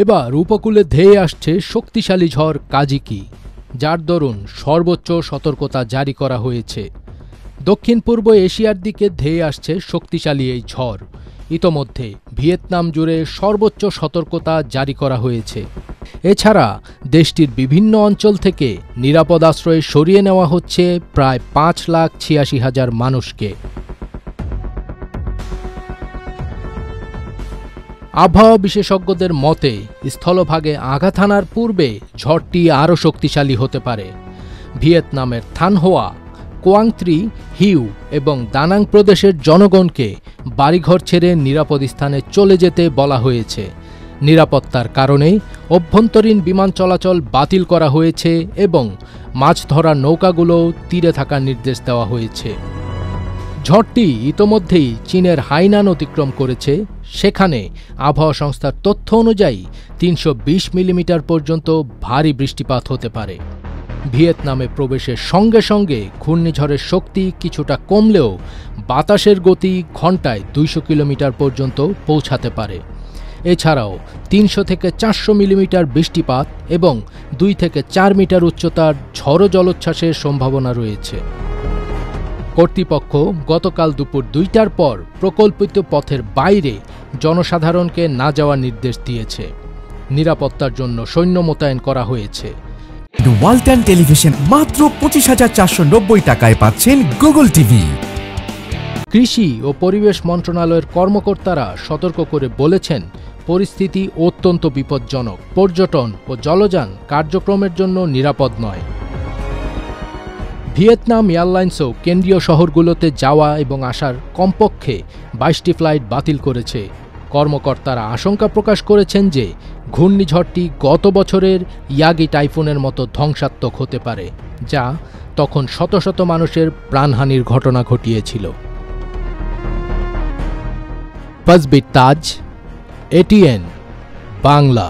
এবার উপকূলে ধেয়ে আসছে শক্তিশালী ঝড় কাজিকি, যার দরুন সর্বোচ্চ সতর্কতা জারি করা হয়েছে। দক্ষিণ পূর্ব এশিয়ার দিকে ধেয়ে আসছে শক্তিশালী এই ঝড়। ইতোমধ্যে ভিয়েতনাম জুড়ে সর্বোচ্চ সতর্কতা জারি করা হয়েছে। এছাড়া দেশটির বিভিন্ন অঞ্চল থেকে নিরাপদ আশ্রয়ে সরিয়ে নেওয়া হচ্ছে প্রায় 5,86,000 মানুষকে। আবহাওয়া বিশেষজ্ঞদের মতে স্থলভাগে আঘাত হানার পূর্বে ঝড়টি আরও শক্তিশালী হতে পারে। ভিয়েতনামের থান হোয়া, কোয়াং ত্রি, হিউ এবং দানাং প্রদেশের জনগণকে বাড়িঘর ছেড়ে নিরাপদ স্থানে চলে যেতে বলা হয়েছে। নিরাপত্তার কারণে অভ্যন্তরীণ বিমান চলাচল বাতিল করা হয়েছে এবং মাছ ধরার নৌকাগুলোও তীরে থাকার নির্দেশ দেওয়া হয়েছে। ঝড়টি ইতোমধ্যেই চীনের হাইনান অতিক্রম করেছে। সেখানে আবহাওয়া সংস্থার তথ্য অনুযায়ী 320 মিলিমিটার পর্যন্ত ভারী বৃষ্টিপাত হতে পারে। ভিয়েতনামে প্রবেশের সঙ্গে সঙ্গে ঘূর্ণিঝড়ের শক্তি কিছুটা কমলেও বাতাসের গতি ঘণ্টায় 200 কিলোমিটার পর্যন্ত পৌঁছাতে পারে। এছাড়াও 300 থেকে 400 মিলিমিটার বৃষ্টিপাত এবং 2 থেকে 4 মিটার উচ্চতার ঝড়ো জলোচ্ছ্বাসের সম্ভাবনা রয়েছে। কর্তৃপক্ষ গতকাল দুপুর 2টার পর প্রকল্পিত পথের বাইরে জনসাধারণকে না যাওয়ার নির্দেশ দিয়েছে। নিরাপত্তার জন্য সৈন্য মোতায়েন করা হয়েছে। ওয়ালটন টেলিভিশন মাত্র 25,490 টাকায় পাচ্ছেন গুগল টিভি। কৃষি ও পরিবেশ মন্ত্রণালয়ের কর্মকর্তারা সতর্ক করে বলেছেন, পরিস্থিতি অত্যন্ত বিপজ্জনক, পর্যটন ও জলযান কার্যক্রমের জন্য নিরাপদ নয়। ভিয়েতনাম এয়ারলাইন্সও কেন্দ্রীয় শহরগুলোতে যাওয়া এবং আসার কমপক্ষে 22টি ফ্লাইট বাতিল করেছে। কর্মকর্তারা আশঙ্কা প্রকাশ করেছেন যে ঘূর্ণিঝড়টি গত বছরের ইয়াগি টাইফুনের মতো ধ্বংসাত্মক হতে পারে, যা তখন শত শত মানুষের প্রাণহানির ঘটনা ঘটিয়েছিল। পাজবির তাজ, এটিএন বাংলা।